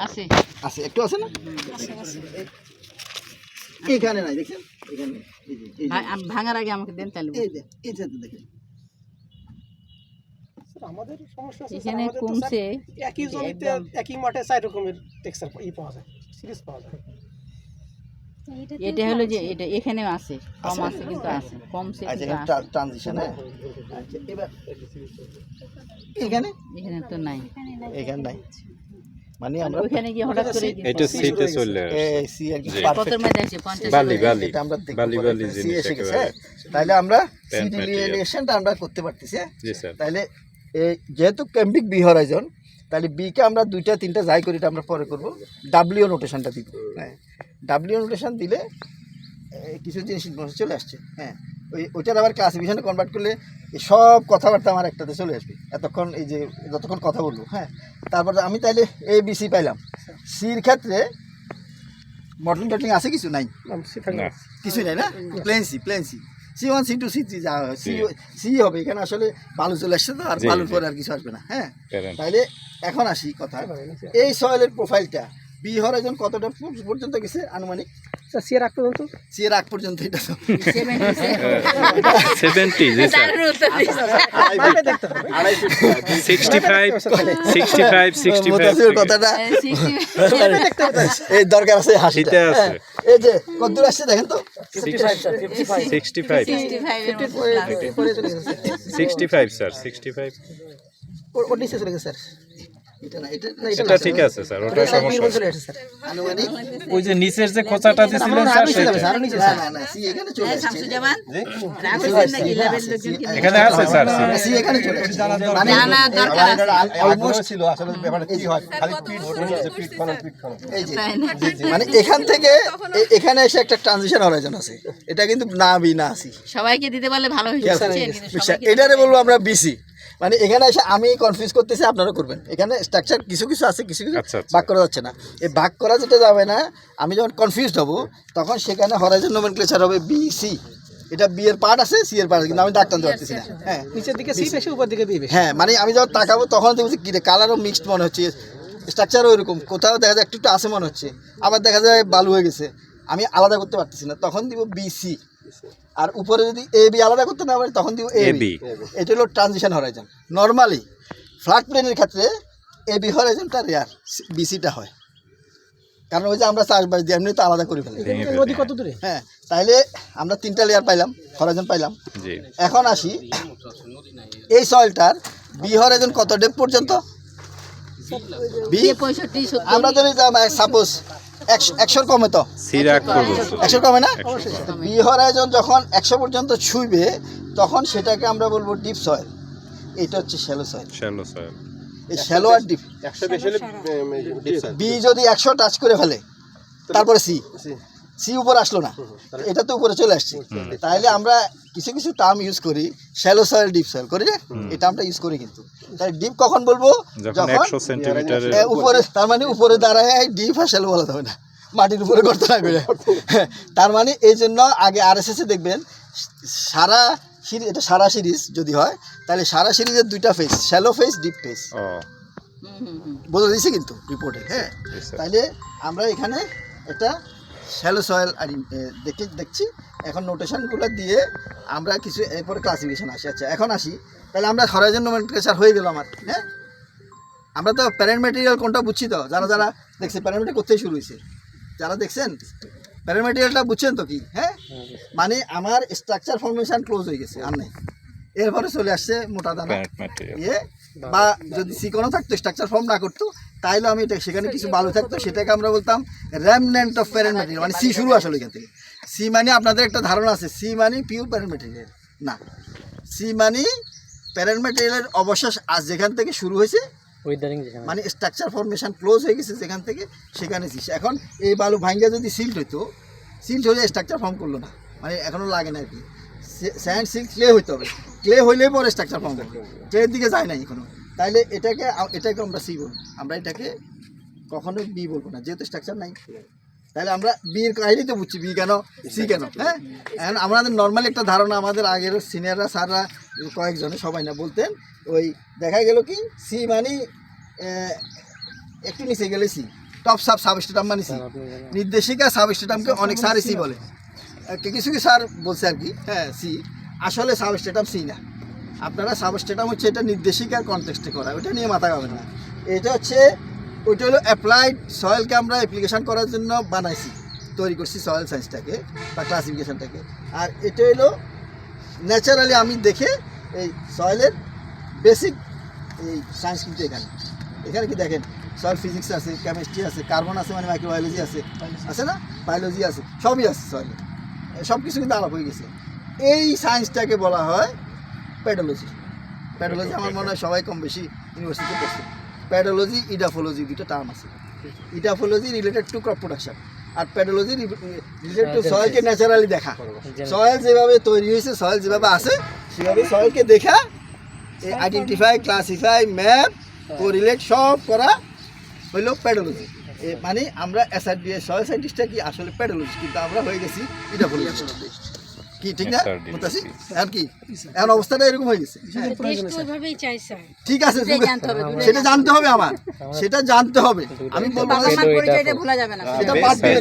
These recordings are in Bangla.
আছে আছে একটু আছে না এখানে নাই দেখেন এখানে ভাঙার আগে আমাকে দেন তাহলে এই যে এটা দেখেন আমাদের সমস্যা আছে এখানে কমছে একই জমিতে একই মাঠে 4 রকমের টেক্সচার পাওয়া যায় সিরিজ পাওয়া যায় এটা হলো যে এটা এখানেও আছে কম আছে কিন্তু আছে কমছে আচ্ছা কিন্তু এটা আছে। ট্রানজিশন হ্যাঁ আচ্ছা এবার এখানে এখানে তো নাই এখানে নাই মানে আমরা ওখানে গিয়ে হঠাৎ করে এটা সিতে চলে এই সি আর কি জি। পারফেক্ট কতর মধ্যে আছে 50 বালি বালি এটা আমরা দেখব বালি বালি সি জিনিস এসে গেছে একেবারে তাহলে আমরা সি Plant material। ডিলিমিনেশনটা আমরা করতে পারতেছি হ্যাঁ? জি স্যার তাহলে এই যেহেতু ক্যাম্বিক বি হরাইজন তাহলে বিকে আমরা দুইটা তিনটা যাই করি এটা আমরা পরে করব ডাব্লিউ নোটেশনটা দিব হ্যাঁ ডাব্লিউ নোটেশন দিলে কিছু জিনিস চলে আসছে হ্যাঁ ওইটার আবার ক্লাসিফিকেশনে কনভার্ট করলে এই সব কথাবার্তা আমার একটাতে চলে আসবে এতক্ষণ এই যে যতক্ষণ কথা বলবো হ্যাঁ তারপর আমি তাইলে এ বি সি পাইলাম সির ক্ষেত্রে মডেলিং টটলিং আছে কিছু নাই না কিছুই নাই না plane C C1 C2 C3 যা হয় সি হবে এখানে আসলে বালু চলে আসছে তো আর জি, বালুর জি। পরে আর কিছু আসবে না হ্যাঁ Parent। তাইলে এখন আসি কথা এই সয়েলের প্রোফাইলটা বি হরাইজন কতটা পর্যন্ত গেছে আনুমানিক সি এর আগ পর্যন্ত সি এর আগ পর্যন্ত এটা তো 70 জি স্যার মাপে দেখতে হবে 65 মোতাসির কথাটা দেখতে হবে এই দরকার আছে হাসিতে শীতে আছে। এই যে কতদূর আসছে দেখেন তো 65 পরে চলে গেছে 65 স্যার 65 ওর নিচে চলে গেছে স্যার এটা না এটা না এটা ঠিক আছে স্যার ওটা সমস্যা চলে আসছে স্যার আনুমানিক ওই যে নিচের যে খোঁচাটা দিছিলেন স্যার সেটা না সি এখানে চলে আসছে শামসুজ্জামান রাখছেন নাকি লেভেল লোকজন কি এখানে আছে স্যার সি এখানে চলে আসছে মানে জানা দরকার আছে অলমোস্ট ছিল আসলে ব্যাপারটা কি হয় খালি পিট খনন এই যে তাই না মানে এখান থেকে এখানে এসে একটা ট্রানজিশন হরাইজন আছে এটা কিন্তু না বি না সি সবাইকে দিতে পারলে ভালো হয়ে যাচ্ছে কিন্তু সবাইকে এটারে বলবো আমরা বিসি মানে এখানে এসে আমি কনফিউজ করতেছি আপনারা করবেন এখানে স্ট্রাকচার কিছু কিছু আছে কিছু কিছু আচ্ছা, আচ্ছা। ভাগ করা যাচ্ছে না এই ভাগ করা যেটা যাবে না আমি যখন কনফিউজড হব তখন সেখানে হরাইজন নোমেনক্লেচার হবে বিসি এটা বি এর পার্ট আছে সি এর পার্ট কিন্তু আমি দাগ টানতে পারতেছি না হ্যাঁ নিচের দিকে সি বেশি উপর দিকে বি বেশি হ্যাঁ মানে আমি যখন তাকাবো তখন দেখবো কি রে কালারও মিক্সড মনে হচ্ছে স্ট্রাকচারও ওইরকম কোথাও দেখা যায় একটু একটু আছে মনে হচ্ছে আবার দেখা যায় বালু হয়ে গেছে আমি আলাদা করতে পারতেছি না তখন দিব বিসি আর উপরে যদি এ বি আলাদা করতে না পারি তখন দিব এ বি এটা হলো ট্রানজিশন হরাইজন নর্মালি ফ্ল্যাট প্লেনের ক্ষেত্রে এ বি হরাইজনটা রেয়ার বিসিটা হয় কারণ ওই যে আমরা চাষবাস দিয়ে এমনি তো আলাদা করে ফেলি নদী কত দূরে হ্যাঁ তাইলে আমরা তিনটা লেয়ার পাইলাম হরাইজন পাইলাম জি এখন আসি এই সয়েলটার বি হরাইজন কত ডেপ পর্যন্ত বি 65 70 আমরা যদি সাপোজ 100 কমে তো সিরাক পর্যন্ত 100 কমে না বি হরাইজন যখন 100 পর্যন্ত ছুঁইবে তখন সেটাকে আমরা বলবো ডিপ সয়েল এটা হচ্ছে শ্যালো সয়েল শ্যালো সয়েল এই শ্যালো আর ডিপ 100 বেশি হলে বি যদি 100 টাচ করে ফেলে তারপরে সি সি উপরে আসলো না এটা তো উপরে চলে আসছে তাহলে আমরা কিছু কিছু টার্ম ইউজ করি শ্যালো সয়েল ডিপ সয়েল করি না এটা আমরা ইউজ করি কিন্তু তাই ডিপ কখন বলবো যখন 100 সেন্টিমিটারের উপরে তার মানে উপরে দাঁড়ায় ডিপ আর শ্যালো বলা যাবে না মাটির উপরে করতে লাগবে তার মানে এই জন্য আগে আরএসএসে দেখবেন সারা সিরিজ এটা সারা সিরিজ যদি হয় তাহলে সারা সিরিজের দুইটা phase shallow phase deep phase ও বলে দিয়েছে কিন্তু রিপোর্টে হ্যাঁ Yes, sir. তাইলে আমরা এখানে এটা শ্যালো সয়েল আর দেখছি এখন নোটেশনগুলো দিয়ে আমরা কিছু এরপরে ক্লাসিফিকেশন আসি আচ্ছা এখন আসি তাহলে আমরা হরাইজন নোমেনক্লেচার হয়ে গেল আমার হ্যাঁ আমরা তো প্যারেন্ট ম্যাটেরিয়াল কোনটা বুঝছি তো যারা যারা দেখছে প্যারেন্ট ম্যাটেরিয়াল করতেই শুরু হয়েছে যারা দেখছেন প্যারেন্ট ম্যাটেরিয়ালটা বুঝছেন তো কি হ্যাঁ মানে আমার স্ট্রাকচার ফর্মেশন ক্লোজ হয়ে গেছে আর নেই এরপরে চলে আসছে মোটা দানা প্যান্ট ম্যাটেরিয়াল ইয়ে বা যদি সিকোনো থাকতো স্ট্রাকচার ফর্ম না করতো তাইলে আমি এটা সেখানে কিছু ভালো থাকতো সেটাকে আমরা বলতাম র্যামনেন্ট অফ প্যারেন্ট ম্যাটেরিয়াল মানে সি শুরু আসলে এখান থেকে সি মানে আপনাদের একটা ধারণা আছে সি মানে পিওর প্যারেন্ট ম্যাটেরিয়াল না সি মানে প্যারেন্ট ম্যাটেরিয়ালের অবশেষ আজ যেখান থেকে শুরু হয়েছে মানে স্ট্রাকচার ফর্মেশন ক্লোজ হয়ে গেছে যেখান থেকে সেখানে সি এখন এই বালু ভাঙ্গা যদি সিল্ট হইতো সিল্ট হয়ে স্ট্রাকচার ফর্ম করলো না মানে এখনও লাগে না আর কি স্যান্ড সিল্ক ক্লে হইতে হবে ক্লে হইলেই পরে স্ট্রাকচার ফর্ম করবে ক্লের দিকে যায় না এখনো তাইলে এটাকে আমরা সি বলবো আমরা এটাকে কখনোই বি বলবো না যেহেতু স্ট্রাকচার নাই তাহলে আমরা বিয়ের কাহিনী তো বুঝছি বি কেন সি কেন। হ্যাঁ, এখন আমাদের নর্মালি একটা ধারণা, আমাদের আগের সিনিয়ররা স্যাররা কয়েকজনে সবাই না বলতেন, ওই দেখা গেল কি সি মানে একটু নিচে গেলে সি, টপ সাবস্টেটাম মানে সি, নির্দেশিকা সাবস্টেটামকে অনেক স্যারই সি বলে, কিছু কিছু স্যার বলছে আর কি হ্যাঁ সি, আসলে সাবস্টেটাম সি না। আপনারা সাবস্টেটাম হচ্ছে এটা নির্দেশিকার কনটেক্সটে করা, ওইটা নিয়ে মাথা খাবেন না। এটা হচ্ছে ওইটা হলো অ্যাপ্লাইড সয়েলকে আমরা অ্যাপ্লিকেশান করার জন্য বানাইছি, তৈরি করছি সয়েল সায়েন্সটাকে বা ক্লাসিফিকেশানটাকে। আর এটা হলো ন্যাচারালি আমি দেখে এই সয়েলের বেসিক এই সায়েন্স কিন্তু এখানে এখানে কি দেখেন, সয়েল ফিজিক্স আছে, কেমিস্ট্রি আছে, কার্বন আছে মানে মাইক্রোবায়োলজি আছে, আছে না, বায়োলজি আছে, সবই আছে সয়েলে, সব কিছু কিন্তু আলাপ হয়ে গেছে। এই সায়েন্সটাকে বলা হয় প্যাডোলজি। প্যাডোলজি আমার মনে হয় সবাই কম বেশি ইউনিভার্সিটিতে পড়ছে। প্যাডোলজি, ইডাফোলজি দুটো টার্ম আছে। Edaphology related to crop production, আর প্যাডোলজি রিলেটেড টু সয়েলকে ন্যাচারালি দেখা, সয়েল যেভাবে তৈরি হয়েছে, সয়েল যেভাবে আছে সেভাবে সয়েলকে দেখা, আইডেন্টিফাই, ক্লাসিফাই, ম্যাপ, কোরিলেট সব করা হইল প্যাডোলজি। মানে আমরা এসআরডিএ সয়েল সায়েন্টিস্টটা কি আসলে প্যাডোলজি, কিন্তু আমরা হয়ে গেছি ইডাফোলজিস্ট। কি ঠিক না বলতেছি? আর কি এখন অবস্থাটা এরকম হয়ে গেছে। ঠিক আছে, সেটা জানতে হবে আমার, সেটা জানতে হবে। আমি বলবো বাবা মার পরিচয়টা ভোলা যাবে না, এটা বাদ দিলে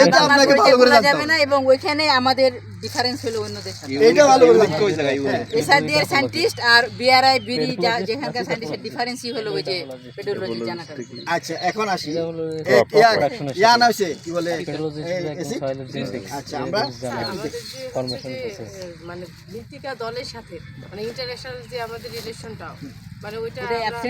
এটা বাবা মার আপনাকে পরিচয় ভালো করে ভোলা জানতে যাবে হবে। না, এবং ওইখানে আমাদের ডিফারেন্স হলো অন্যদের সাথে। এটা ভালো করে জানতে হবে। এসআরডি এর সায়েন্টিস্ট আর বিআরআই বিডি যেখানকার সায়েন্টিস্টের ডিফারেন্সই হলো ওই যে পেডোলজি জানাটা। আচ্ছা, এখন আসি ইয়া না হইছে কি বলে অ্যাসিড। আচ্ছা, আমরা মানে মৃত্তিকা দলের সাথে মানে ইন্টারন্যাশনাল যে আমাদের রিলেশনটা মানে ওইটা অ্যাবসেন্ট